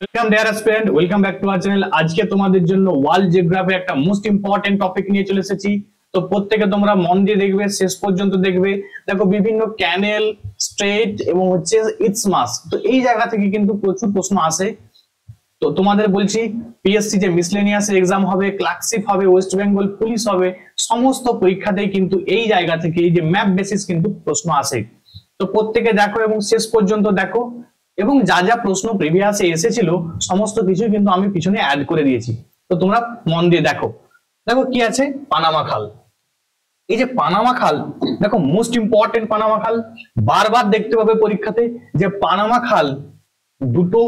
Welcome deer aspirant, welcome back to our channel. আজকে তোমাদের জন্য ওয়ার্ল্ড জিওগ্রাফির একটা মোস্ট ইম্পর্টেন্ট টপিক নিয়ে চলে এসেছি। তো প্রত্যেকে তোমরা মন দিয়ে দেখবে, শেষ পর্যন্ত দেখবে। দেখো বিভিন্ন ক্যানেল, স্ট্রেট এবং হচ্ছে ইস্টমাস, তো এই জায়গা থেকে কিন্তু প্রচুর প্রশ্ন আসে। তো তোমাদের বলছি, পিএসসি যে মিসলেনিয়াস এক্সাম হবে, ক্লার্কশিপ হবে, ওয়েস্ট বেঙ্গল পুলিশ হবে, সমস্ত পরীক্ষাতেই কিন্তু এই জায়গা থেকে এই যে ম্যাপ বেসিস কিন্তু প্রশ্ন আসে। তো প্রত্যেকে দেখো এবং শেষ পর্যন্ত দেখো, এবং যা যা প্রশ্ন প্রিভিয়াসে এসেছিল সমস্ত কিছু কিন্তু আমি পিছনে অ্যাড করে দিয়েছি। তো তোমরা মন দিয়ে দেখো। দেখো কি আছে, পানামা খাল। এই যে পানামা খাল, দেখো মোস্ট ইম্পর্টেন্ট পানামা খাল, বারবার দেখতে পাবে পরীক্ষাতে যে পানামা খাল দুটো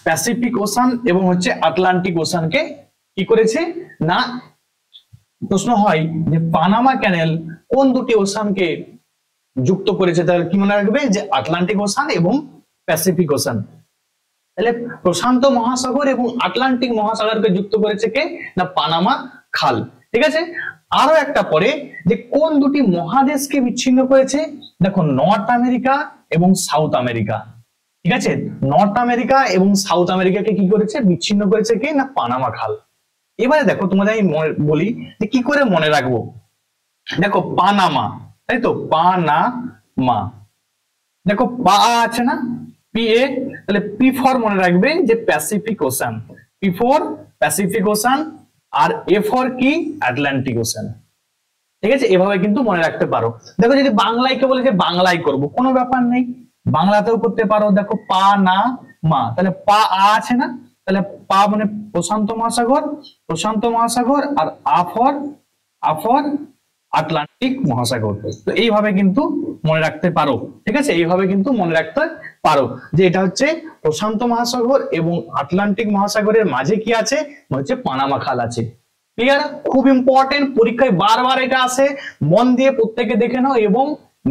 প্যাসিফিক ওশান এবং হচ্ছে আটলান্টিক ওশানকে কি করেছে না, প্রশ্ন হয় যে পানামা ক্যানেল কোন দুটি ওশানকে যুক্ত করেছে। তাহলে কি মনে রাখবে যে আটলান্টিক ওশান এবং প্যাসিফিক ওশান। তাহলে প্রশান্ত মহাসাগর এবং আটলান্টিক মহাসাগরকে যুক্ত করেছে কে না, পানামা খাল। ঠিক আছে, আরো একটা পরে যে কোন দুটি মহাদেশকে বিচ্ছিন্ন করেছে, দেখো নর্থ আমেরিকা এবং সাউথ আমেরিকা। ঠিক আছে, নর্থ আমেরিকা এবং সাউথ আমেরিকাকে কি করেছে, বিচ্ছিন্ন করেছে কে না, পানামা খাল। এবারে দেখো তোমাদের আমি বলি যে কি করে মনে রাখবো। দেখো পানামা, তাই তো, পানামা, দেখো পা আছে না, পি এ, তাহলে পি ফর মনে রাখবে যে Pacific Ocean, P for Pacific Ocean, আর এ ফর কি, আটলান্টিক ওশান। ঠিক আছে, এভাবে কিন্তু মনে রাখতে পারো। দেখো যদি বাংলায় কে বলে যে বাংলায় করব, কোনো ব্যাপার নেই, বাংলাতেও করতে পারো। দেখো পা না মা, তাহলে পা আ আছে না, তাহলে পা মানে প্রশান্ত মহাসাগর, প্রশান্ত মহাসাগর, আর আফর আটলান্টিক মহাসাগর। তো এইভাবে কিন্তু মনে রাখতে পারো। ঠিক আছে, এইভাবে কিন্তু মনে রাখতে পারো যে এটা হচ্ছে প্রশান্ত মহাসাগর এবং আটলান্টিক মহাসাগরের মাঝে কি আছে, হচ্ছে পানামা খাল আছে। ক্লিয়ার? খুব ইম্পর্টেন্ট, পরীক্ষায় বারবার এটা আসে। মন দিয়ে প্রত্যেকে দেখে নাও এবং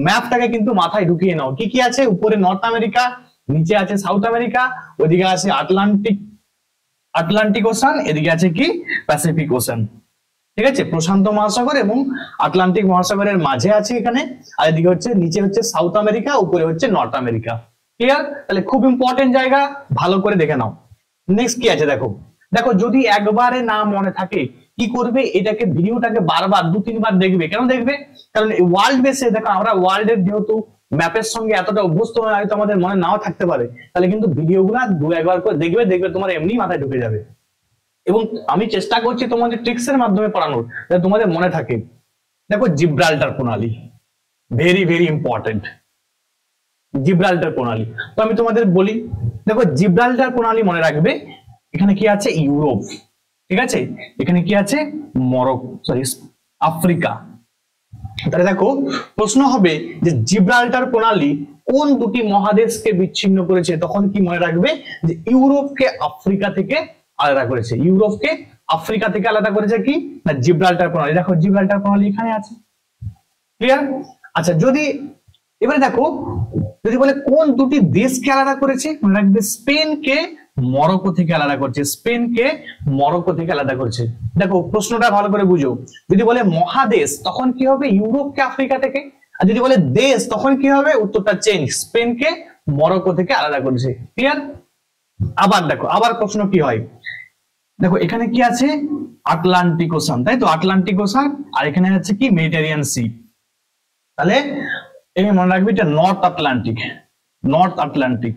ম্যাপটাকে কিন্তু মাথায় ঢুকিয়ে নাও। কি কি আছে, উপরে নর্থ আমেরিকা, নিচে আছে সাউথ আমেরিকা, ওইদিকে আছে আটলান্টিক ওশান, এদিকে আছে কি, প্যাসিফিক ওশান। ঠিক আছে, প্রশান্ত মহাসাগর এবং আটলান্টিক মহাসাগরের মাঝে আছে এখানে, আর এদিকে হচ্ছে নিচে হচ্ছে সাউথ আমেরিকা, উপরে হচ্ছে নর্থ আমেরিকা। ক্লিয়ার? তাহলে খুব ইম্পর্টেন্ট জায়গা, ভালো করে দেখে নাও। নেক্সট কি আছে দেখো। দেখো যদি একবারে না মনে থাকে কি করবে, এটাকে ভিডিওটাকে বারবার 2-3 বার দেখবে। কেন দেখবে? কারণ ওয়ার্ল্ড বেসে দেখো আমরা ওয়ার্ল্ডের যেহেতু ম্যাপের সঙ্গে এতটা অভ্যস্ত হয়ে হয়তো আমাদের মনে নাও থাকতে পারে, তাহলে কিন্তু ভিডিওগুলা 2-1 বার করে দেখবে, দেখবে তোমার এমনি মাথায় ঢুকে যাবে। এবং আমি চেষ্টা করছি তোমাদের ট্রিক্সের মাধ্যমে পড়ানোর, যাতে তোমাদের মনে থাকে। দেখো জিব্রাল্টার প্রণালী, ভেরি ভেরি ইম্পর্টেন্ট, জিব্রাল্টার প্রণালী। তো আমি তোমাদের বলি, দেখো জিব্রাল্টার প্রণালী মনে রাখবে, এখানে কি আছে, ইউরোপ। ঠিক আছে, এখানে কি আছে, আফ্রিকা। তাহলে দেখো প্রশ্ন হবে যে জিব্রাল্টার প্রণালী কোন দুটি মহাদেশকে বিচ্ছিন্ন করেছে, তখন কি মনে রাখবে যে ইউরোপকে আফ্রিকা থেকে আলাদা করেছে। ইউরোপকে আফ্রিকা থেকে আলাদা করেছে কি না, জিব্রাল্টার প্রণালী। দেখো জিব্রাল্টার প্রণালী এখানে আছে। ক্লিয়ার? আচ্ছা, যদি এবারে দেখো যদি বলে কোন দুটি দেশকে আলাদা করেছে, মনে রাখবে স্পেনকে মরক্কো থেকে আলাদা করছে, স্পেনকে মরক্কো থেকে আলাদা করছে। দেখো প্রশ্নটা ভালো করে বুঝো। যদি বলে মহাদেশ তখন কি হবে, ইউরোপকে আফ্রিকা থেকে, আর যদি বলে দেশ তখন কি হবে, উত্তরটা চেঞ্জ, স্পেনকে মরক্কো থেকে আলাদা করেছে। ক্লিয়ার? আবার দেখো, আবার প্রশ্ন কি হয়, দেখো এখানে কি আছে, আটলান্টিক ওশান, তাই তো, আটলান্টিক ওশান, আর এখানে আছে কি, মেডিটেরিয়ান সি। তাহলে এই মনে রাখবি এটা নর্থ আটলান্টিক, নর্থ আটলান্টিক।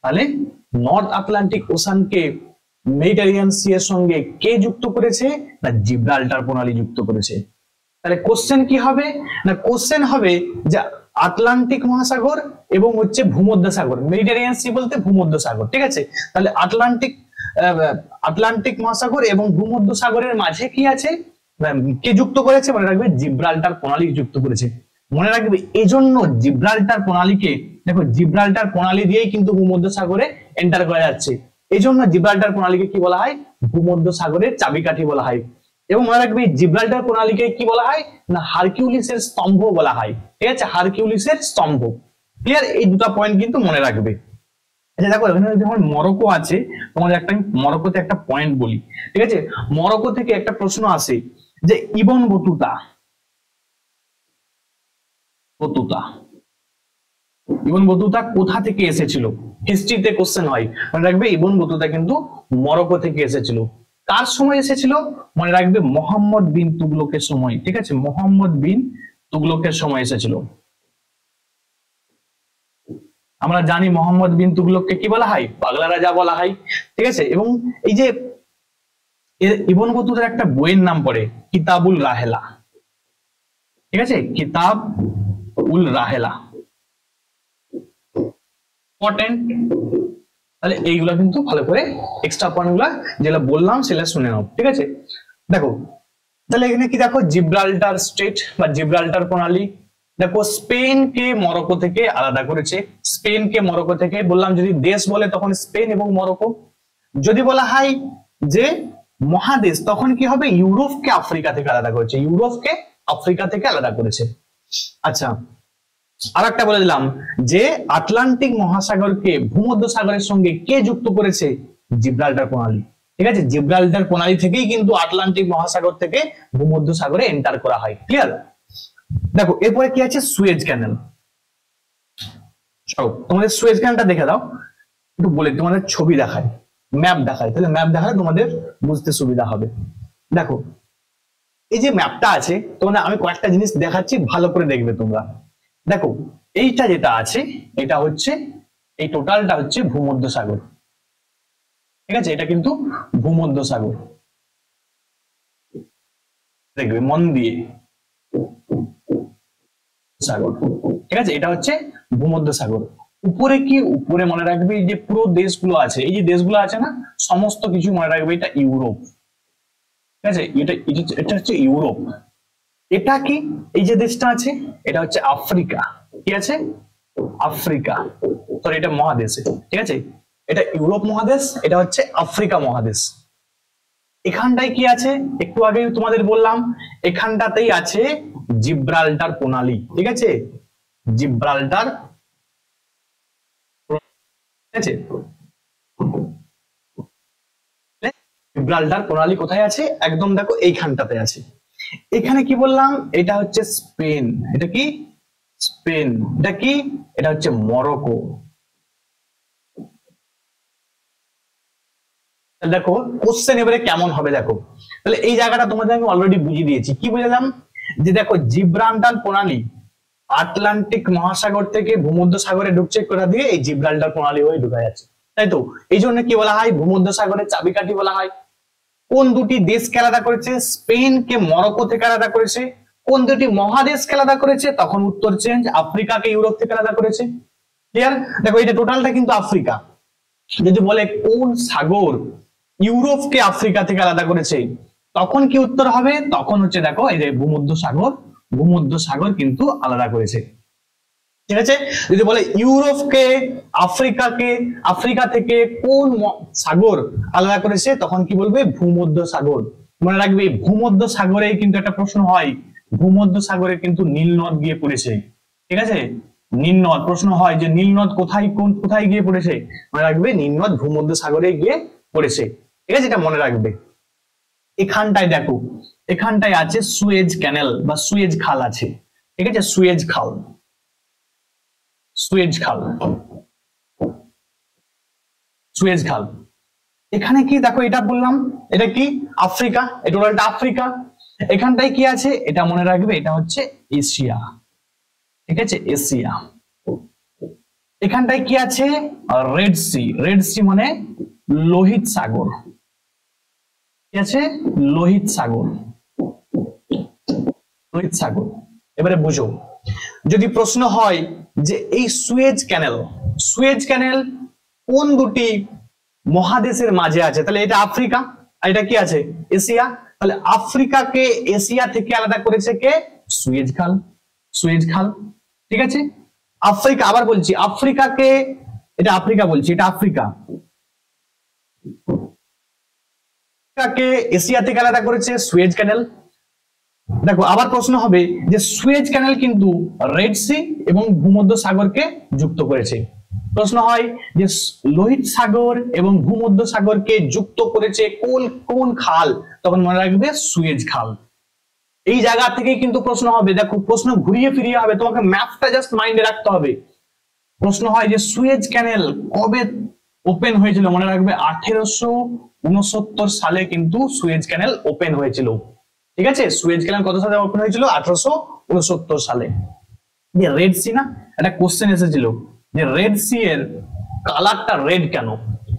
তাহলে নর্থ আটলান্টিক ওশানকে মেডিটেরিয়ান সি এর সঙ্গে কে যুক্ত করেছে না, জিব্রাল্টার প্রণালী যুক্ত করেছে। তাহলে কোশ্চেন কি হবে না, কোশ্চেন হবে যে আটলান্টিক মহাসাগর এবং হচ্ছে ভূমধ্যসাগর, মেডিটেরিয়ান সি বলতে ভূমধ্যসাগর। ঠিক আছে, তাহলে আটলান্টিক মহাসাগর এবং ভূমধ্যসাগরের মাঝে কি আছে, কে যুক্ত করেছে, মনে রাখবে জিব্রাল্টার প্রণালী যুক্ত করেছে। মনে রাখবে এজন্য জিব্রাল্টার প্রণালীকে, দেখো জিব্রাল্টার প্রণালী দিয়েই কিন্তু ভূমধ্যসাগরে এন্টার করা যাচ্ছে। এই জন্য জিব্রাল্টার প্রণালীকে কি বলা হয়, ভূমধ্যসাগরের চাবিকাঠি বলা হয়। এবং মনে রাখবে জিব্রাল্টার প্রণালীকে কি বলা হয় না, হারকিউলিসের স্তম্ভ বলা হয়। ঠিক আছে, হারকিউলিসের স্তম্ভ। ক্লিয়ার? এই দুটো পয়েন্ট কিন্তু মনে রাখবে। আচ্ছা দেখো এখানে যখন মরক্কো আছে, তোমাদের একটা মরক্কোতে একটা পয়েন্ট বলি। ঠিক আছে, মরক্কো থেকে একটা প্রশ্ন আসে যে ইবন বতুতা, ইবন বতুতা কোথা থেকে এসেছিল। হিস্ট্রিতে কোশ্চেন হয়, মনে রাখবে ইবন বতুতা কিন্তু মরক্কো থেকে এসেছিল। কার সময় এসেছিল? মনে রাখবে মোহাম্মদ বিন তুগলকের সময়, ঠিক আছে, মোহাম্মদ বিন তুগলকের সময় এসেছিল। আমরা জানি মোহাম্মদ বিন তুগলককে কি বলা হয়? পাগলা রাজা বলা হয়, ঠিক আছে। এবং এই যে ইবন বতুতার একটা বইয়ের নাম পড়ে কিতাবুল রাহেলা, ঠিক আছে, কিতাব উল রাহেলা, ইম্পর্টেন্ট। তাহলে এইগুলা কিন্তু ভালো করে এক্সট্রা পয়েন্ট গুলা যেগুলো বললাম সেগুলো শুনে নাও, ঠিক আছে। দেখো তাহলে এখানে কি দেখো, জিব্রাল্টার স্টেট বা জিব্রাল্টার প্রণালী, দেখো স্পেনকে মরক্কো থেকে আলাদা করেছে। স্পেনকে মরক্কো থেকে, বললাম যদি দেশ বলে তখন স্পেন এবং মরক্কো, যদি বলা হয় যে মহাদেশ তখন কি হবে? ইউরোপকে আফ্রিকা থেকে আলাদা করেছে, ইউরোপকে আফ্রিকা থেকে আলাদা করেছে। আচ্ছা, আর একটা বলে দিলাম যে আটলান্টিক মহাসাগরকে ভূমধ্য সাগরের সঙ্গে কে যুক্ত করেছে? জিব্রাল্টার প্রণালী, ঠিক আছে। জিব্রাল্টার প্রণালী থেকেই কিন্তু আটলান্টিক মহাসাগর থেকে ভূমধ্য সাগরে এন্টার করা হয়, ক্লিয়ার। দেখো এরপরে কি আছে? সুয়েজ ক্যানেল। চলো তোমাদের সুয়েজ ক্যানেলটা দেখে দাও, একটু বলে তোমাদের ছবি দেখায়, ম্যাপ দেখায়, তাহলে ম্যাপ দেখালে তোমাদের বুঝতে সুবিধা হবে। দেখো এই যে ম্যাপটা আছে, তোমাদের আমি কয়েকটা জিনিস দেখাচ্ছি, ভালো করে দেখবে তোমরা। দেখো এইটা যেটা আছে এটা হচ্ছে, এই টোটালটা হচ্ছে ভূমধ্য সাগর, ঠিক আছে, এটা কিন্তু ভূমধ্য সাগর, দেখবে মন দিয়ে, সাগর, ঠিক আছে, এটা হচ্ছে ভূমধ্য সাগর। উপরে কি? উপরে মনে রাখবে যে পুরো দেশগুলো আছে, এই যে দেশগুলো আছে না, সমস্ত কিছু মনে রাখবে এটা ইউরোপ, ঠিক আছে, এটা হচ্ছে ইউরোপ। এটা কি? এই যে দেশটা আছে এটা হচ্ছে আফ্রিকা, কি আছে? আফ্রিকা, সরি এটা মহাদেশ, ঠিক আছে, এটা ইউরোপ মহাদেশ, এটা হচ্ছে আফ্রিকা মহাদেশ। এখানটায় কি আছে? একটু আগে তোমাদের বললাম, এখানটাতেই আছে জিব্রাল্টার প্রণালী, ঠিক আছে, জিব্রাল্টার, ঠিক আছে। জিব্রাল্টার প্রণালী কোথায় আছে? একদম দেখো এইখানটাতে আছে। এখানে কি বললাম? এটা হচ্ছে স্পেন, এটা কি? স্পেন। এটা কি? এটা হচ্ছে মরক্কো। দেখো কোশ্চেন এবারে কেমন হবে দেখো, তাহলে এই জায়গাটা তোমাদের আমি অলরেডি বুঝিয়ে দিয়েছি। কি বুঝালাম? যে দেখো জিব্রাল্টার প্রণালী আটলান্টিক মহাসাগর থেকে ভূমধ্য সাগরে ঢুকছে, কোথা দিয়ে? এই জিব্রাল্টার প্রণালী হয়ে ঢুকা যাচ্ছে, তাই তো। এই জন্য কি বলা হয়? ভূমধ্য সাগরের চাবিকাঠি বলা হয়। কোন দুটি দেশকে আলাদা করেছে? স্পেনকে মরক্কো থেকে আলাদা করেছে। কোন দুটি মহাদেশকে আলাদা করেছে? তখন উত্তর চেঞ্জ, আফ্রিকাকে ইউরোপ থেকে আলাদা করেছে, ক্লিয়ার। দেখো এই যে টোটালটা কিন্তু আফ্রিকা। যদি বলে কোন সাগর ইউরোপকে আফ্রিকা থেকে আলাদা করেছে, তখন কি উত্তর হবে? তখন হচ্ছে দেখো এই যে ভূমধ্য সাগর, ভূমধ্য সাগর কিন্তু আলাদা করেছে, ঠিক আছে। যদি বলে ইউরোপকে আফ্রিকাকে, আফ্রিকা থেকে কোন সাগর আলাদা করেছে, তখন কি বলবে? ভূমধ্য সাগর। মনে রাখবে ভূমধ্য সাগরে কিন্তু একটা প্রশ্ন হয়, ভূমধ্য সাগরে কিন্তু নীল নদ গিয়ে পড়েছে, ঠিক আছে, নীল নদ। প্রশ্ন হয় যে নীল নদ কোথায়, কোথায় গিয়ে পড়েছে? মনে রাখবে নীল নদ ভূমধ্য সাগরে গিয়ে পড়েছে, ঠিক আছে, এটা মনে রাখবে। এখানটায় দেখো, এখানটায় আছে সুয়েজ ক্যানেল বা সুয়েজ খাল আছে, ঠিক আছে, সুয়েজ খাল, সুয়েজ খাল, সুয়েজ খাল। এখানে কি দেখো, এটা বললাম এটা কি? আফ্রিকা, এটা টোটালটা আফ্রিকা। এখানটায় কি আছে? এটা মনে রাখবে, এটা হচ্ছে এশিয়া, ঠিক আছে, এশিয়া। এখানটায় কি আছে? রেড সি, রেড সি মানে লোহিত সাগর, কি আছে? লোহিত সাগর, লোহিত সাগর। এবারে বুঝো, যদি প্রশ্ন হয় যে এই সুয়েজ ক্যানেল, সুয়েজ ক্যানেল কোন দুটি মহাদেশের মাঝে আছে, তাহলে এটা আফ্রিকা, আর এটা কি আছে? এশিয়া। তাহলে আফ্রিকাকে এশিয়া থেকে আলাদা করেছে কে? সুয়েজ খাল, সুয়েজ খাল, ঠিক আছে। আফ্রিকা, আবার বলছি আফ্রিকাকে, এটা আফ্রিকা বলছি, এটা আফ্রিকা, আফ্রিকাকে এশিয়া থেকে আলাদা করেছে সুয়েজ ক্যানেল। দেখো আবার প্রশ্ন হবে যে সুয়েজ ক্যানেল কিন্তু রেড সি এবং ভূমধ্য সাগরকে যুক্ত করেছে। প্রশ্ন হয় যে লোহিত সাগর এবং ভূমধ্য সাগরকে যুক্ত করেছে কোন কোন খাল, তখন মনে রাখবে সুয়েজ খাল। এই জায়গা থেকে কিন্তু প্রশ্ন হবে, দেখো প্রশ্ন ঘুরিয়ে ফিরিয়ে হবে, তোমাকে ম্যাপটা জাস্ট মাইন্ডে রাখতে হবে। প্রশ্ন হয় যে সুয়েজ ক্যানেল কবে ওপেন হয়েছিল? মনে রাখবে 1869 সালে কিন্তু সুয়েজ ক্যানেল ওপেন হয়েছিল। ঠিক আছে, সুয়েজ ক্যানেল কত সালে ওপেন হয়েছিল? 1869 সালে। যে রেড সি না, একটা কোশ্চেন এসেছিল যে রেড সি এর কালারটা রেড কেন?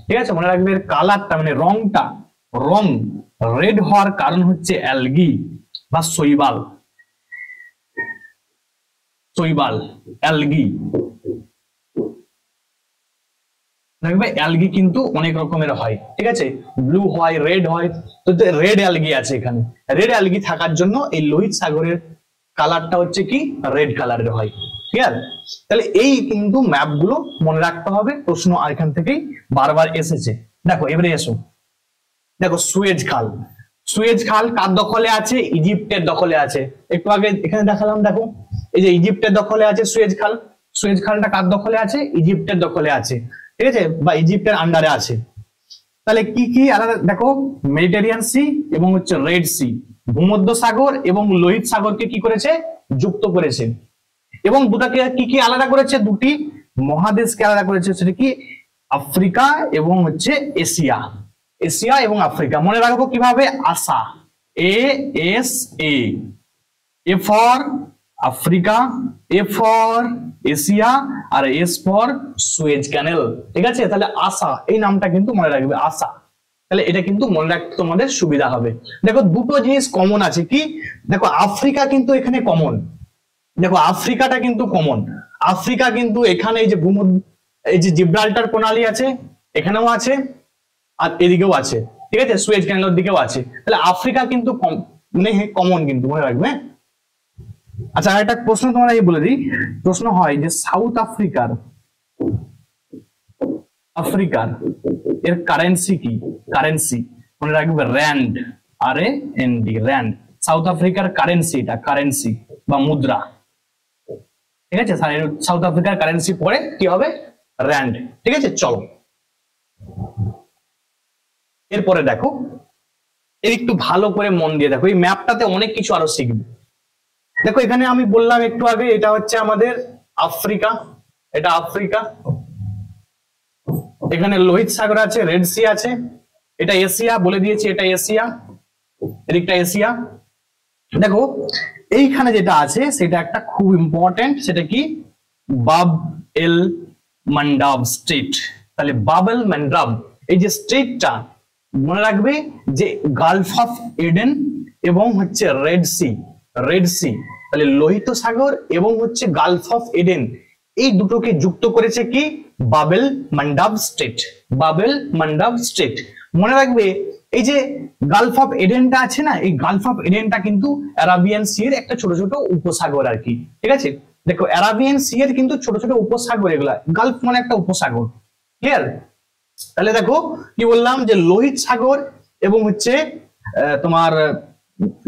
ঠিক আছে, মনে রাখবে এর কালারটা মানে রং রেড হওয়ার কারণ হচ্ছে অ্যালগি বা শৈবাল অ্যালগি। দেখবে অ্যালগি কিন্তু অনেক রকমের হয়, ঠিক আছে, ব্লু হয়, রেড হয়, তো রেড অ্যালগি আছে এখানে। রেড অ্যালগি থাকার জন্য এই লোহিত সাগরের কালারটা হচ্ছে কি রেড কালারের হয়। ক্লিয়ার? তাহলে এই কিন্তু ম্যাপ গুলো মনে রাখতে হবে, প্রশ্ন এখান থেকেই বারবার এসেছে। দেখো এবারে এসো, দেখো সুয়েজ খাল কার দখলে আছে? ইজিপ্টের দখলে আছে। একটু আগে এখানে দেখালাম, দেখো এই যে ইজিপ্টের দখলে আছে সুয়েজ খালটা কার দখলে আছে? ইজিপ্টের দখলে আছে, ঠিক আছে, বা ইজিপ্টের আন্ডারে আছে। তাহলে কি কি আলাদা দেখো, মেডিটেরিয়ান সি এবং হচ্ছে রেড সি, ভূমধ্য সাগর এবং লোহিত সাগরকে কি করেছে? যুক্ত করেছে। এবং দুটাকে কি কি আলাদা করেছে? দুটি মহাদেশকে আলাদা করেছে, সেটা কি আফ্রিকা এবং হচ্ছে এশিয়া এবং আফ্রিকা। মনে রাখবো কিভাবে? আসা, A for Africa, A for Asia, আর এস ফর সুয়েজ ক্যানেল। ঠিক আছে, তাহলে আসা এই নামটা কিন্তু মনে রাখবে, আসা। তাহলে এটা কিন্তু মনে রাখতে তোমাদের সুবিধা হবে। দেখো দুটো জিনিস কমন আছে, কি দেখো আফ্রিকা কিন্তু এখানে কমন, দেখো আফ্রিকাটা কিন্তু কমন। আফ্রিকা কিন্তু এখানে এই যে এই যে জিব্রাল্টার প্রণালী আছে, এখানেও আছে আর এদিকেও আছে, ঠিক আছে, সুয়েজ ক্যানেলের দিকেও আছে। তাহলে আফ্রিকা কিন্তু কমন কিন্তু মনে রাখবে। আচ্ছা একটা প্রশ্ন তোমরা বলে দিই, প্রশ্ন হয় যে সাউথ আফ্রিকার এর কারেন্সি কি? কারেন্সি মনে রাখবে র্যান্ড, RAND, র্যান্ড। সাউথ আফ্রিকার কারেন্সি বা মুদ্রা, ঠিক আছে, সাউথ আফ্রিকার কারেন্সি পরে কি হবে? র্যান্ড। ঠিক আছে, চলো এরপরে দেখো, এর একটু ভালো করে মন দিয়ে দেখো, এই ম্যাপটাতে অনেক কিছু আরো শিখবে। দেখো এখানে আমি বললাম একটু আগে, এটা হচ্ছে আমাদের আফ্রিকা, এটা আফ্রিকা, এখানে লোহিত সাগর আছে, রেড সি আছে, এটা এশিয়া, বলে দিয়েছি এটা এশিয়া, এদিকটা এশিয়া। দেখো এইখানে যেটা আছে সেটা একটা খুব ইম্পর্টেন্ট, সেটা কি? বাব এল মান্ডাব স্ট্রেট। তাহলে বাব এল মান্ডাব এই যে স্ট্রেটটা মনে রাখবে যে গালফ অফ এডেন এবং হচ্ছে রেড সি, তাহলে লোহিত সাগর এবং হচ্ছে গালফ অফ এডেন, এই দুটোকে যুক্ত করেছে কি? Bab el Mandeb Strait. মনে রাখবে এই যে গালফ অফ এডেনটা আছে না, এই গালফ অফ এডেনটা কিন্তু অ্যারাবিয়ান সি এর একটা ছোট ছোট উপসাগর আর কি। ঠিক আছে, দেখো অ্যারাবিয়ান সি এর কিন্তু ছোট ছোট উপসাগর এগুলা, গালফ মানে একটা উপসাগর। ক্লিয়ার? তাহলে দেখো কি বললাম যে লোহিত সাগর এবং হচ্ছে তোমার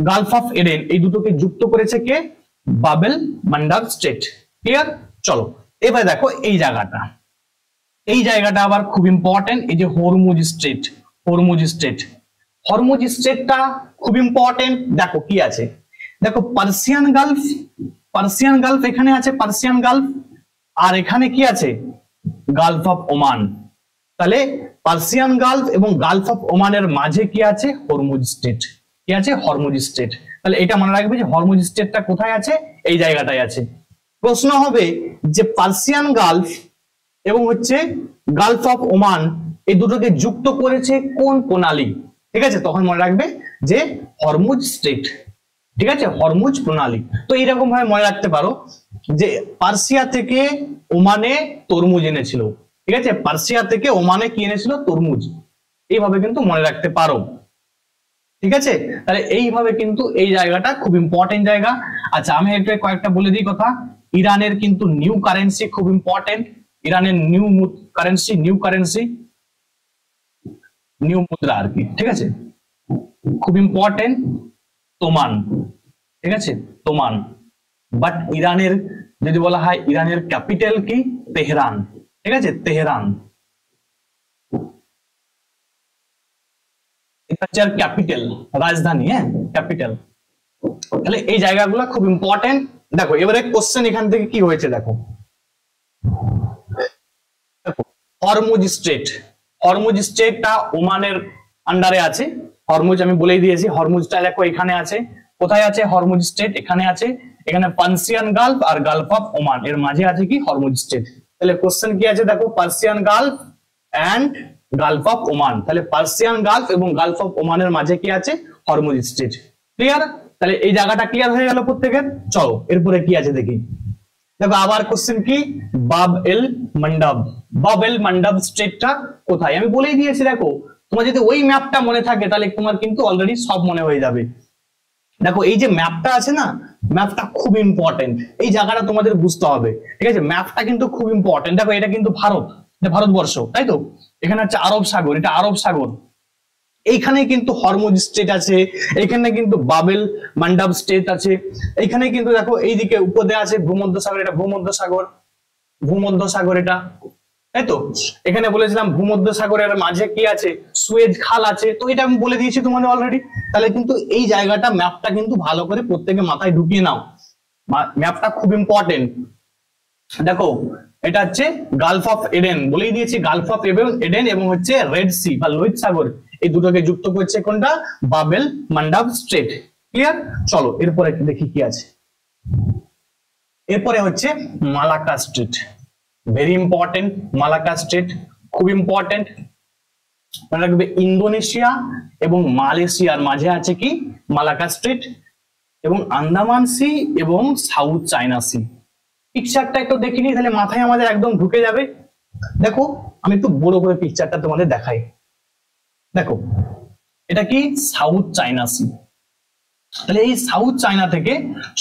গালফ অফ এডেন, এই দুটোকে যুক্ত করেছে কে? Bab el Mandeb Strait. ক্লিয়ার? চলো এবার দেখো এই জায়গাটা আবার খুব ইম্পর্টেন্ট, এই যে হরমুজ স্ট্রেটটা খুব ইম্পর্টেন্ট। দেখো কি আছে, দেখো পার্সিয়ান গালফ এখানে আছে, পার্সিয়ান গালফ, আর এখানে কি আছে? Gulf of Oman. তাহলে পার্সিয়ান গালফ এবং গালফ অফ ওমানের মাঝে কি আছে? Hormuz straight. তাহলে এটা মনে রাখবে যে হরমুজ স্ট্রেটটা কোথায় আছে? এই জায়গাটায় আছে। প্রশ্ন হবে যে পার্সিয়ান গালফ এবং হচ্ছে গালফ অফ ওমান এই দুটোকে যুক্ত করেছে কোন প্রণালী? ঠিক আছে, তখন মনে রাখবে যে হরমুজ স্ট্রেট। ঠিক আছে, হরমুজ প্রণালী। তো এইরকম ভাবে মনে রাখতে পারো যে পার্সিয়া থেকে ওমানে তরমুজ এনেছিল। ঠিক আছে, পার্সিয়া থেকে ওমানে কি এনেছিল? তরমুজ। এইভাবে কিন্তু মনে রাখতে পারো। ঠিক আছে, তাহলে এইভাবে কিন্তু এই জায়গাটা খুব ইম্পর্টেন্ট জায়গা। আচ্ছা আমি এটা কয়েকটা বলে দিই কথা। ইরানের কিন্তু নিউ কারেন্সি খুব ইম্পর্টেন্ট, ইরানের নিউ মুদ্রা আর কি। ঠিক আছে, খুব ইম্পর্টেন্ট তোমান। ঠিক আছে, তোমান। বাট ইরানের যদি বলা হয় ইরানের ক্যাপিটাল কি? তেহরান। ঠিক আছে, তেহরান ক্যাপিটাল, রাজধানী, হ্যাঁ ক্যাপিটাল। তাহলে এই জায়গাগুলো খুব ইম্পর্টেন্ট। দেখো এবারে কোশ্চেন এখান থেকে কি হয়েছে, দেখো হরমুজ স্ট্রেট, হরমুজ স্ট্রেটটা ওমানের আন্ডারে আছে। হরমুজ আমি বলেই দিয়েছি, হরমুজটা দেখো এখানে আছে। কোথায় আছে হরমুজ স্ট্রেট? এখানে আছে। এখানে পার্সিয়ান গালফ আর গালফ অফ ওমান, এর মাঝে আছে কি হরমুজ স্ট্রেট। তাহলে কোশ্চেন কি আছে দেখো, Persian Gulf and Gulf of Oman. তাহলে পার্সিয়ান গালফ এবং গালফ অফ ওমানের মাঝে কি আছে? Hormuz Strait. ক্লিয়ার? তাহলে এই জায়গাটা ক্লিয়ার হয়ে গেল প্রত্যেকের। চলো এরপরে কি আছে দেখি। দেখো আবার কোশ্চেন কি, বাব এল মন্ডব, বাব এল মন্ডব স্ট্রেটটা কোথায়? আমি বলেই দিয়েছি। দেখো তোমার যদি ওই ম্যাপটা মনে থাকে তাহলে তোমার কিন্তু অলরেডি সব মনে হয়ে যাবে। দেখো এই যে ম্যাপটা আছে না, ম্যাপটা খুব ইম্পর্টেন্ট, এই জায়গাটা তোমাদের বুঝতে হবে। ঠিক আছে, ম্যাপটা কিন্তু খুব ইম্পর্টেন্ট। দেখো এটা কিন্তু ভারত, এটা ভারতবর্ষ, তাই তো? এখানে হচ্ছে আরব সাগর, এটা আরব সাগর। এইখানে কিন্তু হরমুজ স্ট্রেট আছে, এখানে কিন্তু বাবেল মান্ডাব স্ট্রেট আছে। এইখানে কিন্তু দেখো এইদিকে উপদে আছে ভূমধ্যসাগর, এটা ভূমধ্যসাগর, ভূমধ্যসাগর এটা, তাই তো? এখানে বলেছিলাম ভূমধ্যসাগরের মাঝে কি আছে? সুয়েজ খাল আছে। তো এটা আমি বলে দিয়েছি তোমাদের অলরেডি। তাহলে কিন্তু এই জায়গাটা, ম্যাপটা কিন্তু ভালো করে প্রত্যেকে মাথায় ঢুকিয়ে নাও, ম্যাপটা খুব ইম্পর্টেন্ট। দেখো এটা হচ্ছে গালফ অফ এডেন, বলেই দিয়েছি গালফ অফ এডেন এবং হচ্ছে রেড সি বা লোহিত সাগর, এই দুটোকে যুক্ত করছে কোনটা? Bab el Mandeb Strait. ক্লিয়ার? চলো এরপরে দেখি কি আছে। এরপরে হচ্ছে Malacca Strait, very important. Malacca Strait খুব ইম্পর্টেন্ট, মনে রাখবে। ইন্দোনেশিয়া এবং মালয়েশিয়ার মাঝে আছে কি? Malacca Strait. এবং আন্দামান সি এবং সাউথ চায়না সি। পিকচারটা একটু দেখিনি, তাহলে মাথায় আমাদের একদম ঢুকে যাবে। দেখো আমি একটু বড় করে পিকচারটা তোমাদের দেখাই। দেখো এটা কি? South China Sea. তাহলে এই সাউথ চায়না থেকে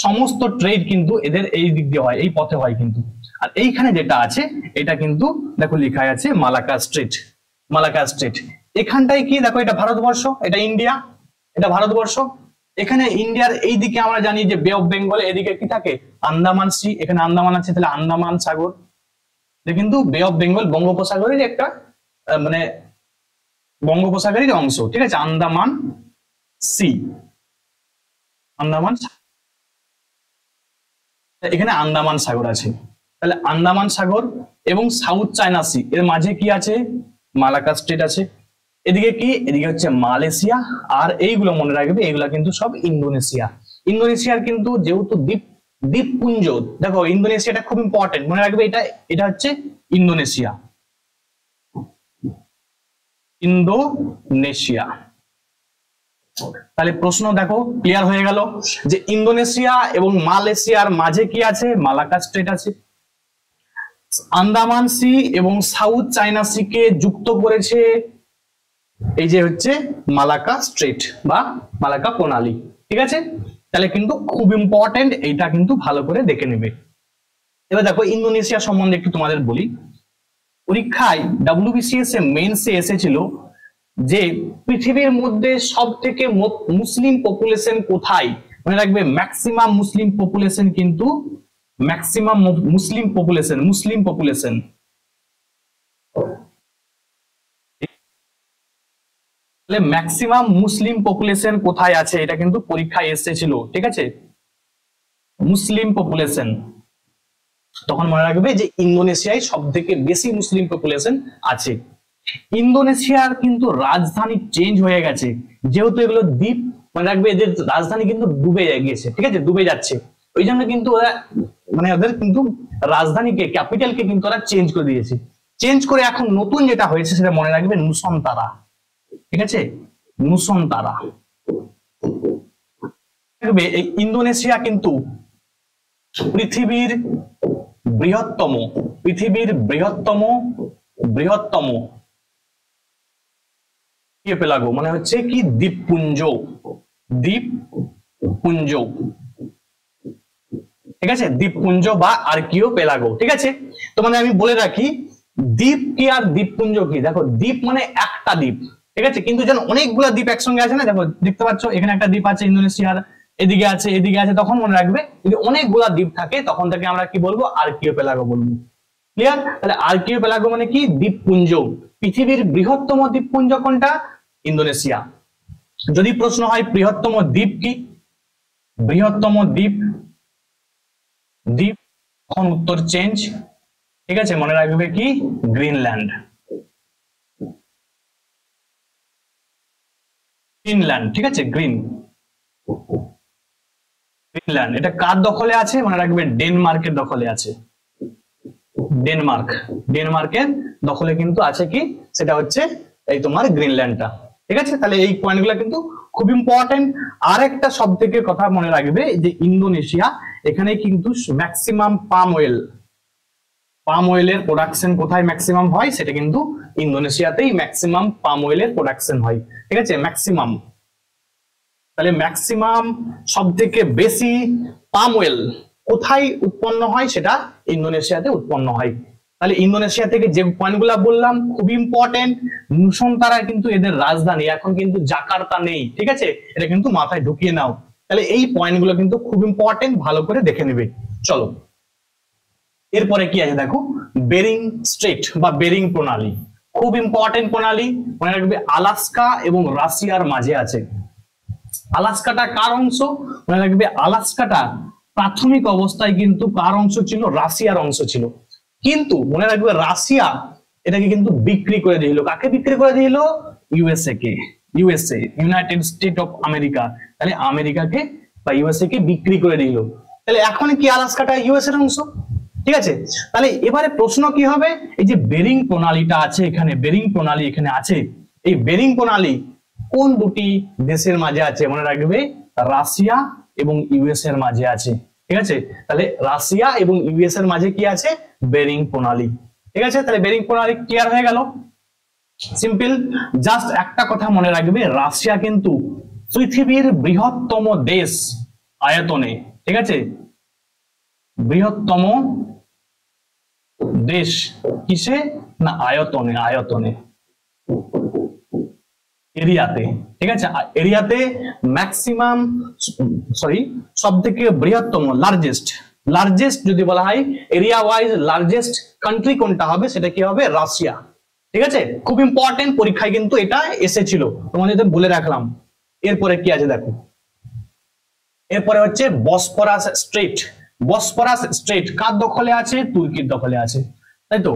সমস্ত ট্রেড কিন্তু এদের এই দিক দিয়ে হয়, এই পথে হয় কিন্তু। আর এইখানে যেটা আছে এটা কিন্তু দেখো লেখা আছে মালাক্কা স্ট্রেট, মালাক্কা স্ট্রেট। এখানটায় কি দেখো, এটা ভারতবর্ষ, এটা ইন্ডিয়া, এটা ভারতবর্ষ। এখানে ইন্ডিয়ার এই দিকে আমরা জানি যে বে অফ বেঙ্গল, এদিকে কি থাকে? আন্দামান সি, এখানে আন্দামান আছে, তাহলে আন্দামান সাগর। কিন্তু বে অফ বেঙ্গল বঙ্গোপসাগরের একটা মানে বঙ্গোপসাগরের অংশ, ঠিক আছে? আন্দামান সি, আন্দামান, এখানে আন্দামান সাগর আছে। তাহলে আন্দামান সাগর এবং সাউথ চায়না সি এর মাঝে কি আছে? মালাক্কা স্ট্রেট আছে। এদিকে কি? এদিকে হচ্ছে মালয়েশিয়া। আর এইগুলো মনে রাখবে, এগুলা কিন্তু সব ইন্দোনেশিয়া। ইন্দোনেশিয়ার কিন্তু যেহেতু দ্বীপপুঞ্জ, দেখো ইন্দোনেশিয়াটা খুব ইম্পর্টেন্ট, মনে রাখবে। এটা এটা হচ্ছে ইন্দোনেশিয়া, ইন্দোনেশিয়া। তাহলে প্রশ্ন দেখো ক্লিয়ার হয়ে গেল যে ইন্দোনেশিয়া এবং মালয়েশিয়ার মাঝে কি আছে? মালাক্কা স্ট্রেট আছে। আন্দামান সি এবং সাউথ চায়না সি কে যুক্ত করেছে এই যে হচ্ছে মালাক্কা স্ট্রেট বা মালাক্কা প্রণালী, ঠিক আছে? তাহলে কিন্তু খুব ইম্পর্টেন্ট, এইটা কিন্তু ভালো করে দেখে নেবে। এবার দেখো ইন্দোনেশিয়া সম্বন্ধে একটু তোমাদের বলি। পরীক্ষায় WBCS এ মেইনসে এসেছিল যে পৃথিবীর মধ্যে সব থেকে মুসলিম পপুলেশন কোথায়? মনে রাখবে ম্যাক্সিমাম মুসলিম পপুলেশন কিন্তু, ম্যাক্সিমাম মুসলিম পপুলেশন, মুসলিম পপুলেশন ম্যাক্সিমাম মুসলিম পপুলেশন কোথায় আছে? এটা কিন্তু পরীক্ষায় এসেছিল, ঠিক আছে? মুসলিম পপুলেশন, তখন মনে রাখবে যে ইন্দোনেশিয়ায় সব থেকে বেশি মুসলিম পপুলেশন আছে। ইন্দোনেশিয়ার কিন্তু রাজধানী চেঞ্জ হয়ে গেছে, যেহেতু এগুলো দ্বীপ, মনে রাখবে এদের রাজধানী কিন্তু ডুবে গিয়েছে, ঠিক আছে? ডুবে যাচ্ছে, ওই জন্য কিন্তু ওরা মানে ওদের কিন্তু রাজধানীকে, ক্যাপিটালকে কিন্তু ওরা চেঞ্জ করে দিয়েছে। চেঞ্জ করে এখন নতুন যেটা হয়েছে সেটা মনে রাখবে নুসন্তারা, ঠিক আছে? নুসন্তারা। এই ইন্দোনেশিয়া কিন্তু পৃথিবীর বৃহত্তম, পৃথিবীর বৃহত্তম বৃহত্তম পেলাগো মানে হচ্ছে কি? দ্বীপপুঞ্জ, দ্বীপপুঞ্জ, ঠিক আছে? দ্বীপপুঞ্জ বা আর্কিও পেলাগো, ঠিক আছে? তোমাদের আমি বলে রাখি দ্বীপ কি আর দ্বীপপুঞ্জ কি। দেখো দ্বীপ মানে একটা দ্বীপ, ঠিক আছে? কিন্তু যেন অনেকগুলো দ্বীপ একসঙ্গে আছে না, দেখো দেখতে পাচ্ছ এখানে একটা দ্বীপ আছে ইন্দোনেশিয়ার, এদিকে আছে, এদিকে আছে, তখন মনে রাখবে যদি অনেকগুলা দ্বীপ থাকে তখন থেকে আমরা কি বলবো? আর্কিও পেলাগো বলবো। ক্লিয়ার? তাহলে আর্কিও পেলাগো মানে কি? দ্বীপপুঞ্জ। পৃথিবীর বৃহত্তম দ্বীপপুঞ্জ কোনটা? ইন্দোনেশিয়া। যদি প্রশ্ন হয় বৃহত্তম দ্বীপ কি, বৃহত্তম দ্বীপ, দ্বীপ, তখন উত্তর চেঞ্জ, ঠিক আছে? মনে রাখবে কি? গ্রিনল্যান্ড। গ্রিনল্যান্ড, ঠিক আছে, গ্রিনল্যান্ড এটা কার দখলে আছে মনে রাখবে, ডেনমার্কের দখলে আছে। ডেনমার্কের দখলে কিন্তু আছে কি, সেটা হচ্ছে এই তোমার গ্রিনল্যান্ডটা, ঠিক আছে। তাহলে এই পয়েন্টগুলো কিন্তু খুব ইম্পর্টেন্ট। আর একটা সব থেকে কথা মনে রাখবে যে ইন্দোনেশিয়া, এখানে কিন্তু ম্যাক্সিমাম পাম অয়েলের প্রোডাকশন কোথায় ম্যাক্সিমাম হয়, সেটা কিন্তু ইন্দোনেশিয়াতেই ম্যাক্সিমাম পাম অয়েলের প্রোডাকশন হয়, ঠিক আছে, ম্যাক্সিমাম। তাহলে ম্যাক্সিমাম সব থেকে বেশি পাম অয়েল কোথায় উৎপন্ন হয়, সেটা ইন্দোনেশিয়াতে উৎপন্ন হয়। তাহলে ইন্দোনেশিয়া থেকে যে পয়েন্টগুলো বললাম খুব ইম্পর্টেন্ট। নুসন্তারা কিন্তু এদের রাজধানী, এখন কিন্তু জাকার্তা নেই, ঠিক আছে, এটা কিন্তু মাথায় ঢুকিয়ে নাও। তাহলে এই পয়েন্টগুলো কিন্তু খুব ইম্পর্টেন্ট, ভালো করে দেখে নেবে। চলো এরপরে কি আছে দেখো, বেরিং স্ট্রেট বা বেরিং প্রণালী, খুব ইম্পর্টেন্ট প্রণালী, মনে রাখবে আলাস্কা এবং রাশিয়ার মাঝে আছে। আলাস্কাটা কার অংশ মনে রাখবে, আলাস্কাটা প্রাথমিক অবস্থায় কিন্তু কার অংশ ছিল, রাশিয়ার অংশ ছিল। কিন্তু মনে রাখবে রাশিয়া এটাকে কিন্তু বিক্রি করে দিল, কাকে বিক্রি করে দিল, USA K, United state of America. তাহলে আমেরিকাকে বা ইউএসএ কে বিক্রি করে দিল। তাহলে এখন কি আলাস্কাটা ইউএস এর অংশ, ঠিক আছে। তাহলে এবারে প্রশ্ন কি হবে, এই যে বেরিং প্রণালীটা আছে এখানে, বেরিং প্রণালী এখানে আছে, এই বেরিং প্রণালী কোন দুটি দেশের মাঝে আছে মনে রাখবে, রাশিয়া এবং ইউএস এর মাঝে আছে, ঠিক আছে। তাহলে রাশিয়া এবং ইউএস এর মাঝে কি আছে, বেরিং প্রণালী, ঠিক আছে। তাহলে বেরিং প্রণালী ক্লিয়ার হয়ে গেল, সিম্পল। জাস্ট একটা কথা মনে রাখবে, রাশিয়া কিন্তু পৃথিবীর বৃহত্তম দেশ আয়তনে, ঠিক আছে, বৃহত্তম দেশ কিসে না, আয়তনে এরিয়াতে, ঠিক আছে, এরিয়াতে ম্যাক্সিমাম সব থেকে বৃহত্তম লার্জেস্ট যদি বলা হয় এরিয়া ওয়াইজ লার্জেস্ট কান্ট্রি কোনটা হবে, সেটা কি হবে, রাশিয়া, ঠিক আছে। খুব ইম্পর্টেন্ট, পরীক্ষায় কিন্তু এটা এসেছিল, তোমাদের বলে রাখলাম। এরপরে কি আছে দেখো, এরপরে হচ্ছে বসফরাস স্ট্রেট কার দখলে আছে, তুর্কির দখলে আছে, তাই তো।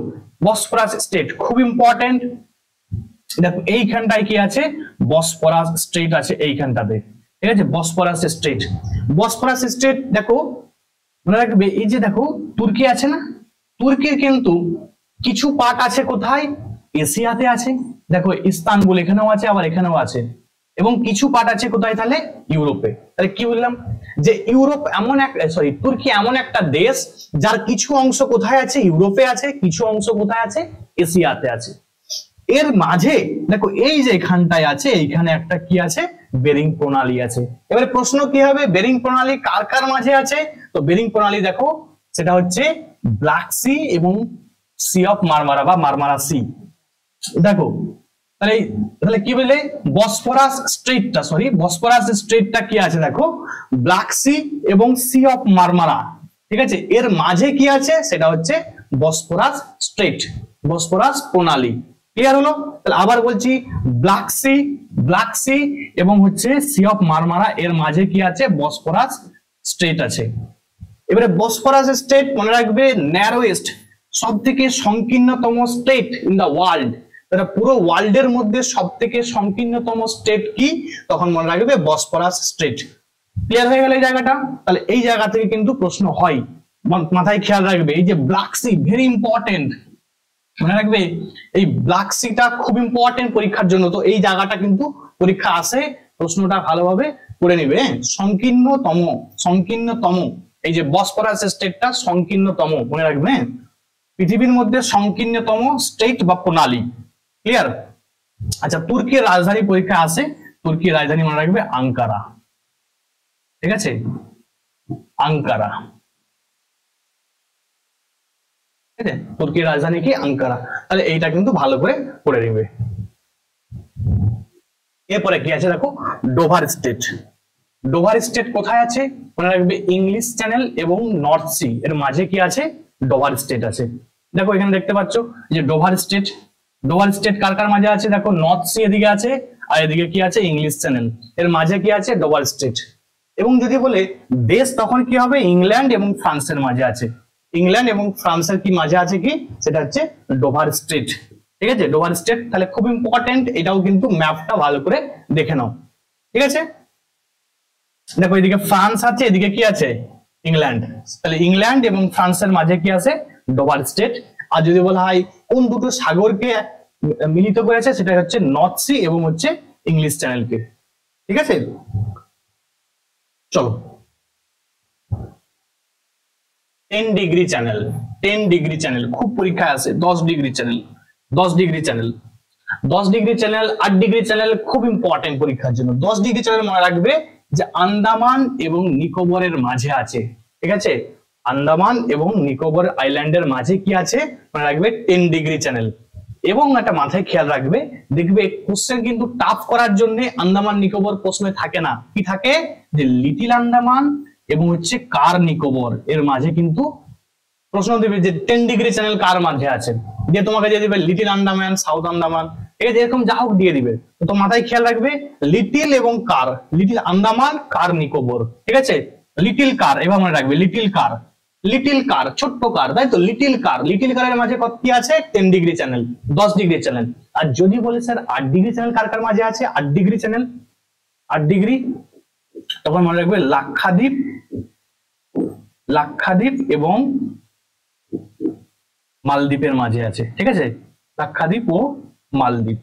বসফরাস স্ট্রেট খুব ইম্পর্টেন্ট, দেখো এইখানটায় কি আছে, বসফরাস স্ট্রেট আছে এইখানটাতে, ঠিক আছে, বসফরাস স্ট্রেট দেখো মনে রাখবে, এই যে দেখো তুর্কি আছে না, তুর্কির কিন্তু কিছু পার্ট আছে কোথায়, এশিয়াতে আছে, দেখো ইস্তানবুল এখানেও আছে, আবার এখানেও আছে, এবং কিছু পার্ট আছে কোথায়, তাহলে ইউরোপে। তাহলে কি বললাম যে তুর্কি এমন একটা দেশ যার কিছু অংশ কোথায় আছে, ইউরোপে আছে, কিছু অংশ কোথায় আছে, এশিয়াতে আছে। এর মাঝে দেখো এই যে এখানটায় আছে, এইখানে একটা কি আছে, বেরিং প্রণালী আছে। এবারে প্রশ্ন কি হবে, বেরিং প্রণালী কার কার মাঝে আছে, তো বেরিং প্রণালী দেখো সেটা হচ্ছে ব্ল্যাক সি এবং সি অফ মারমারা বা মারমারা সি। দেখো তাহলে কি বলে, বসফরাস স্ট্রেটটা কি আছে দেখো, ব্ল্যাক সি এবং সি অফ মারমারা, ঠিক আছে, এর মাঝে কি আছে, সেটা হচ্ছে বসফরাস প্রণালী। ক্লিয়ার হলো? তাহলে আবার বলছি, ব্ল্যাক সি এবং হচ্ছে সি অফ মারমারা এর মাঝে কি আছে, বসফরাস স্ট্রেট আছে। এবারে বসফরাস স্ট্রেট মনে রাখবে ন্যারোয়েস্ট, সব থেকে সংকীর্ণতম স্টেট ইন দা ওয়ার্ল্ড, পুরো ওয়ার্ল্ডের মধ্যে সব থেকে সংকীর্ণতম স্টেট কি, তখন মনে রাখবে বসফরাস স্ট্রেট। ক্লিয়ার হয়ে গেল এই জায়গাটা? তাহলে এই জায়গা থেকে কিন্তু প্রশ্ন হয়, মাথায় খেয়াল রাখবে, এই যে ব্ল্যাক সি ভেরি ইম্পর্টেন্ট, মনে রাখবে এই ব্ল্যাক সিটা খুব ইম্পর্টেন্ট পরীক্ষার জন্য। তো এই জায়গাটা কিন্তু পরীক্ষা আসে, প্রশ্নটা ভালোভাবে করে নিবে। সংকীর্ণতম এই যে বসফরাস স্টেটটা সংকীর্ণতম, মনে রাখবে পৃথিবীর মধ্যে সংকীর্ণতম স্টেট বা প্রণালী। ক্লিয়ার? আচ্ছা, তুর্কির রাজধানী পরীক্ষা আসে, তুর্কির রাজধানী মনে রাখবে আঙ্কারা, ঠিক আছে, আঙ্কারা, ঠিক আছে, তুর্কির রাজধানী কি, আঙ্কারা। তাহলে এইটা কিন্তু ভালো করে পড়ে নিবে। এরপরে কি আছে দেখো, ডোভার স্টেট কোথায় আছে মনে রাখবে, ইংলিশ চ্যানেল এবং নর্থ সি এর মাঝে কি আছে, ডোভার স্টেট আছে। দেখো এখানে দেখতে পাচ্ছ যে ডোভার স্টেট কার কার মাঝে আছে, দেখো নর্থ সি এদিকে আছে, আর এদিকে কি আছে, ইংলিশ চ্যানেল, এর মাঝে কি আছে, ডোভার স্টেট। এবং যদি বলে দেশ, তখন কি হবে, ইংল্যান্ড এবং ফ্রান্সের মাঝে আছে, ইংল্যান্ড এবং ফ্রান্সের কি মাঝে আছে কি, সেটা হচ্ছে ডোভার স্ট্রেট, ঠিক আছে, ডোভার স্ট্রেট। তাহলে খুব ইম্পর্টেন্ট, এটাও কিন্তু ম্যাপটা ভালো করে দেখে নাও। ঠিক আছে। দেখো এদিকে ফ্রান্স আছে, এদিকে কি আছে ইংল্যান্ড, তাহলে ইংল্যান্ড এবং ফ্রান্সের মাঝে কি আছে ডোভার স্ট্রেট। আর যদি বলা হয় কোন দুটো সাগরকে মিলিত করেছে, সেটা হচ্ছে নর্থ সি এবং হচ্ছে ইংলিশ চ্যানেলকে। ঠিক আছে, চলো 10 ডিগ্রি চ্যানেল। 10 ডিগ্রি চ্যানেল খুব পরীক্ষায় আসে। 10 degree channel, 10 degree channel, 10 degree channel, 8 degree channel খুব ইম্পর্টেন্ট পরীক্ষার জন্য। 10 ডিগ্রি চ্যানেল মনে রাখবে যে আন্দামান এবং নিকোবরের মাঝে আছে। ঠিক আছে, আন্দামান এবং নিকোবর আইল্যান্ডের মাঝে কি আছে মনে রাখবে 10 ডিগ্রি চ্যানেল। এবং একটা মাথায় খেয়াল রাখবে, দেখবে কোশ্চেন কিন্তু টাফ করার জন্য আন্দামান নিকোবর প্রশ্নে থাকে না, কি থাকে যে লিটিল আন্দামান এবং হচ্ছে কার নিকোবর এর মাঝে কিন্তু প্রশ্ন দিবে যে 10 ডিগ্রি চ্যানেল কার মাঝে আছে, দিয়ে তোমাকে দিয়ে দিবে লিটিল আন্দামান, সাউথ আন্দামান, ঠিক আছে, এরকম যা হোক দিয়ে দিবে। তো মাথায় খেয়াল রাখবে লিটিল এবং কার, লিটিল আন্দামান কার নিকোবর, ঠিক আছে, লিটিল কার এবার মনে রাখবে লিটিল কার, লিটিল কার ছোট্ট কার, তাই তো লিটিল কার, লিটিল কারের মাঝে কত কি আছে 10 ডিগ্রি চ্যানেল, 10 ডিগ্রি চ্যানেল। আর যদি বলে স্যার 8 ডিগ্রি চ্যানেল কার কার মাঝে আছে, 8 ডিগ্রি চ্যানেল, 8 ডিগ্রি, তখন মনে রাখবে লাক্ষাদ্বীপ, লাক্ষাদ্বীপ এবং মালদ্বীপের মাঝে আছে। ঠিক আছে, লাক্ষাদ্বীপ ও মালদ্বীপ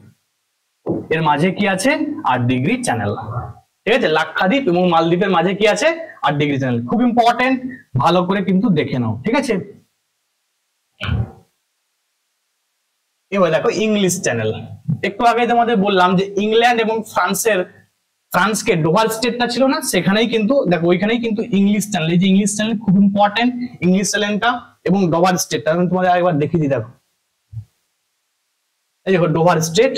এর মাঝে কি আছে 8 ডিগ্রি চ্যানেল। ঠিক আছে, লাক্ষাদ্বীপ এবং মালদ্বীপের মাঝে কি আছে 8 ডিগ্রি চ্যানেল, খুব ইম্পর্টেন্ট, ভালো করে কিন্তু দেখে নাও। ঠিক আছে, এবার দেখো ইংলিশ চ্যানেল। একটু আগে তোমাদের বললাম যে ইংল্যান্ড এবং ফ্রান্সকে ডোভার স্টেটটা ছিল না, সেখানেই কিন্তু দেখো ওইখানেই কিন্তু ইংলিশ চ্যানেল, এই যে ইংলিশ চ্যানেল খুব ইম্পর্টেন্ট, ইংলিশ চ্যানেলটা এবং ডোভার স্টেটটা আমি তোমাদের আরেকবার দেখিয়ে দিই। দেখো এই দেখো ডোভার স্ট্রেট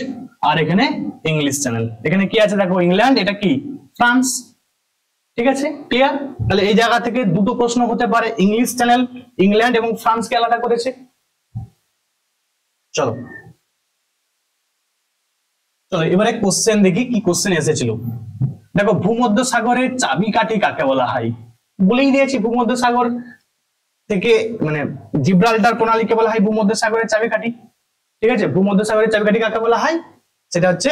আর এখানে ইংলিশ চ্যানেল, এখানে কি আছে দেখো ইংল্যান্ড, এটা কি ফ্রান্স। ঠিক আছে, ক্লিয়ার? তাহলে এই জায়গা থেকে দুটো প্রশ্ন হতে পারে, ইংলিশ চ্যানেল ইংল্যান্ড এবং ফ্রান্সকে আলাদা করেছে। চলো চলো এবারে কোশ্চেন দেখি, কি কোশ্চেন এসেছিল। দেখো ভূমধ্য সাগরের চাবিকাঠি কাকে বলা হয়, বলেই দিয়েছি ভূমধ্য সাগর থেকে মানে জিব্রাল্টার প্রণালীকে বলা হয় ভূমধ্য সাগরের চাবিকাঠি। ঠিক আছে, ভূমধ্য সাগরের চাবিকাঠি কাকে বলা হয়, সেটা হচ্ছে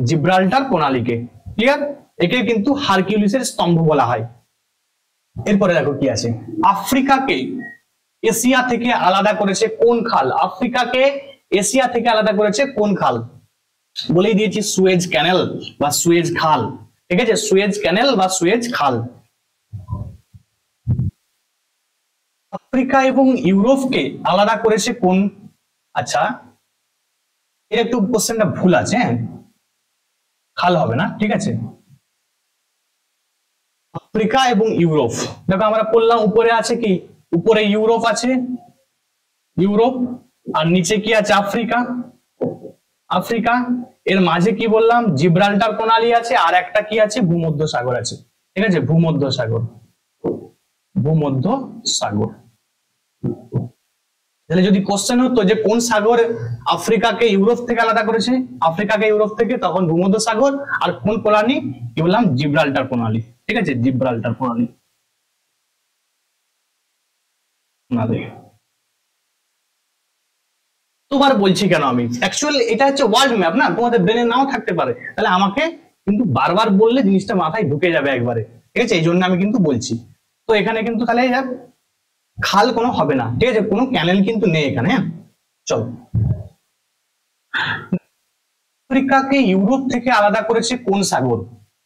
জিব্রাল্টার প্রণালীকে। ক্লিয়ার? একে কিন্তু হারকিউলিসের স্তম্ভ বলা হয়। এরপরে দেখো কি আছে, আফ্রিকাকে এশিয়া থেকে আলাদা করেছে কোন খাল, আফ্রিকাকে এশিয়া থেকে আলাদা করেছে কোন খাল, বলেই দিয়েছি সুয়েজ ক্যানেল বা সুয়েজ খাল। ঠিক আছে, সুয়েজ ক্যানেল বা সুয়েজ খাল। আফ্রিকা এবং ইউরোপকে আলাদা করেছে কোন, আচ্ছা এর একটু কোশ্চেনটা ভুল আছে, হ্যাঁ খাল হবে না। ঠিক আছে, আফ্রিকা এবং ইউরোপ, দেখো আমরা বললাম উপরে আছে কি, উপরে ইউরোপ আছে, ইউরোপ, আর নিচে কি আছে আফ্রিকা, আফ্রিকা, এর মাঝে কি বললাম জিব্রাল্টার প্রণালী আছে, আর একটা কি আছে ভূমধ্য সাগর আছে। ঠিক আছে, ভূমধ্য সাগর, ভূমধ্য সাগর। তাহলে যদি কোশ্চেন হতো যে কোন সাগর আফ্রিকাকে ইউরোপ থেকে আলাদা করেছে, আফ্রিকাকে ইউরোপ থেকে, তখন ভূমধ্য সাগর, আর কোন প্রণালী কি বললাম জিব্রাল্টার প্রণালী। ঠিক আছে, জিব্রাল্টার প্রণালী। তোবার বলছি কেন আমি, অ্যাকচুয়ালি এটা হচ্ছে ওয়ার্ল্ড ম্যাপ না, তোমাদের ব্রেনে নাও থাকতে পারে, তাহলে আমাকে কিন্তু বারবার বললে জিনিসটা মাথায় ঢুকে যাবে একবারে। ঠিক আছে, এই জন্য আমি কিন্তু বলছি। তো এখানে কিন্তু তাহলে খাল কোনো হবে না, ঠিক আছে, কোনো ক্যানেল কিন্তু নেই এখানে। হ্যাঁ চলো, আফ্রিকাকে ইউরোপ থেকে আলাদা করেছে কোন সাগর,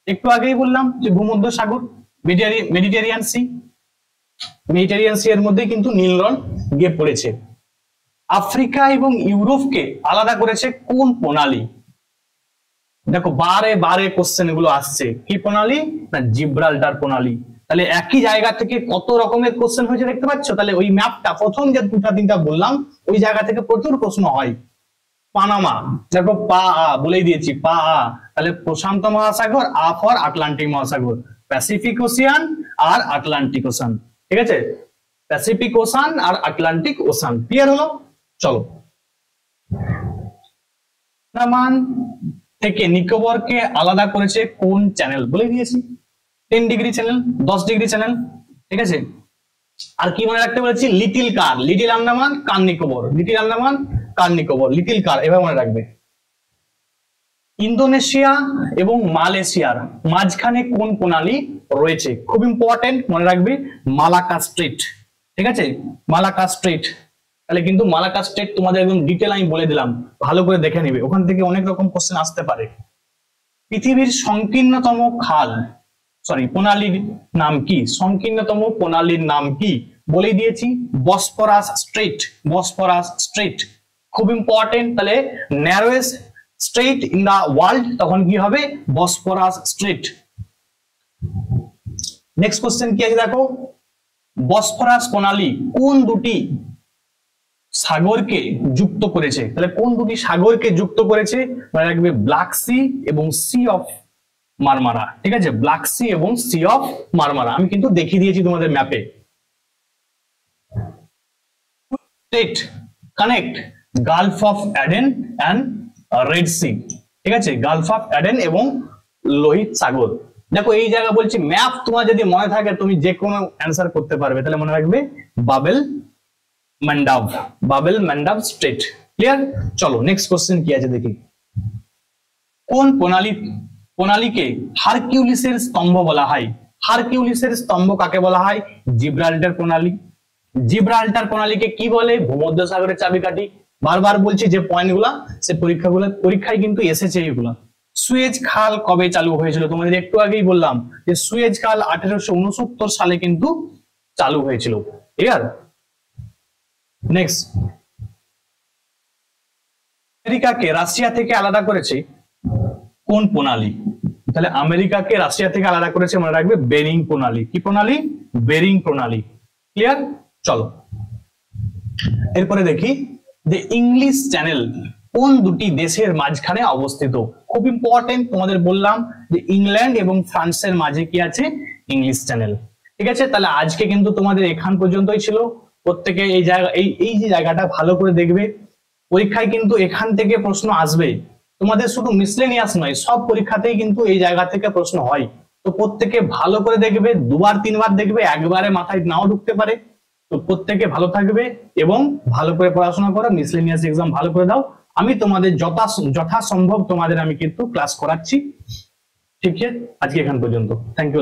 একটু আগেই বললাম যে ভূমধ্য সাগর, মেডিটেরিয়ান সি, মেডিটেরিয়ান সি এর মধ্যে কিন্তু নীল নদ গিয়ে পড়েছে। আফ্রিকা এবং ইউরোপকে আলাদা করেছে কোন প্রণালী, দেখো বারে বারে কোশ্চেন গুলো আসছে, কি প্রণালী না জিব্রাল্টার প্রণালী। তাহলে একই জায়গা থেকে কত রকমের কোশ্চেন হয়েছে দেখতে পাচ্ছ। তাহলে ওই ম্যাপটা প্রথম যে দুটা তিনটা বললাম ওই জায়গা থেকে প্রচুর প্রশ্ন হয়। পানামা, দেখো পা আ বলেই দিয়েছি পা আ, তাহলে প্রশান্ত মহাসাগর, আ ফর আটলান্টিক মহাসাগর, প্যাসিফিক ওশিয়ান আর আটলান্টিক ওশান। ঠিক আছে, প্যাসিফিক ওশান আর আটলান্টিক ওশান। ক্লিয়ার হলো? চলো, আন্দামান থেকে নিকোবরকে আলাদা করেছে কোন চ্যানেল, বলে দিয়েছি 10 ডিগ্রি চ্যানেল, 10 ডিগ্রি চ্যানেল। ঠিক আছে, আর কি মনে রাখতে বলেছি লিটিল কার, লিটিল আন্দামান কার নিকোবর, লিটিল আন্দামান কার নিকোবর, লিটিল কার, এবার মনে রাখবে। ইন্দোনেশিয়া এবং মালয়েশিয়ার মাঝখানে কোন প্রণালী রয়েছে? খুব ইম্পর্টেন্ট, মনে রাখবে মালাক্কা স্ট্রেট। ঠিক আছে, মালাক্কা স্ট্রেট। তাহলে কিন্তু মালাক্কা স্ট্রেট তোমাদের একদম ডিটেল আমি বলে দিলাম, ভালো করে দেখে নিবে, ওখান থেকে অনেক রকম কোশ্চেন আসতে পারে। পৃথিবীর সংকীর্ণতম খাল প্রণালীর নাম কি? সংকীর্ণতম প্রণালীর নাম কি বলে দিয়েছি, বসফরাস স্ট্রেট। বসফরাস স্ট্রেট খুব ইম্পর্টেন্ট। তাহলে ন্যারোয়েস্ট স্ট্রেট ইন দা ওয়ার্ল্ড তখন কি হবে? Bosphorus straight. নেক্সট কোশ্চেন কি আছে দেখো, বসফরাস প্রণালী কোন দুটি সাগরকে যুক্ত করেছে? তাহলে কোন দুটি সাগরকে যুক্ত করেছে? মনে রাখবে ব্ল্যাক সি এবং সি অফ মারমারা। ঠিক আছে, ব্ল্যাক সি এবং সি অফ মারমারা আমি কিন্তু দেখিয়ে দিয়েছি তোমাদের ম্যাপে। Strait connect Gulf of Aden and Red Sea. ঠিক আছে, গালফ অফ অ্যাডেন এবং লোহিত সাগর। দেখো এই জায়গা বলছি ম্যাপ তোমার যদি মনে থাকে তুমি যে কোনো অ্যান্সার করতে পারবে। তাহলে মনে রাখবে bubble মান্ডাব, bubble Mandeb Strait. Clear? চলো নেক্সট কোশ্চেন কি আছে দেখি। কোন প্রণালীকে হারকিউলিসের স্তম্ভ বলা হয়? হারকিউলিসের স্তম্ভ কাকে বলা হয়? জিব্রাল্টার প্রণালী। জিব্রাল্টার প্রণালীকে কি বলে? ভূমধ্যসাগরের চাবিকাঠি। বারবার বলছি যে পয়েন্টগুলা সে পরীক্ষায় কিন্তু এসেছে এগুলা। সুয়েজ খাল কবে চালু হয়েছিল? তোমাদের একটু আগেই বললাম যে সুয়েজ খাল 1869 সালে কিন্তু চালু হয়েছিল। ক্লিয়ার? নেক্সট, আমেরিকাকে রাশিয়া থেকে আলাদা করেছে কোন প্রণালী? তাহলে আমেরিকাকে রাশিয়া থেকে আলাদা করেছে মনে রাখবে বেরিং প্রণালী। কি প্রণালী? বেরিং প্রণালী। ক্লিয়ার? চলো এরপরে দেখি যে ইংলিশ চ্যানেল কোন দুটি দেশের মাঝখানে অবস্থিত? খুব ইম্পর্টেন্ট, তোমাদের বললাম যে ইংল্যান্ড এবং ফ্রান্সের মাঝে কি আছে? English channel. ঠিক আছে, তাহলে আজকে কিন্তু তোমাদের এখান পর্যন্তই ছিল। প্রত্যেকে এই জায়গা এই যে জায়গাটা ভালো করে দেখবে, পরীক্ষায় কিন্তু এখান থেকে প্রশ্ন আসবে। তোমাদের শুধু মিসলেনিয়াস নয়, সব পরীক্ষাতেই কিন্তু এই জায়গা থেকে প্রশ্ন হয়। তো প্রত্যেকে ভালো করে দেখবে, দুবার তিনবার দেখবে, একবারে মাথায় নাও ঢুকতে পারে। তো প্রত্যেকে ভালো থাকবে এবং ভালো করে পড়াশোনা করো, মিসলেনিয়াস এক্সাম ভালো করে দাও। আমি তোমাদের যথাসম্ভব তোমাদের আমি কিন্তু ক্লাস করাচ্ছি। ঠিক আছে, আজকে এখান পর্যন্ত। Thank you.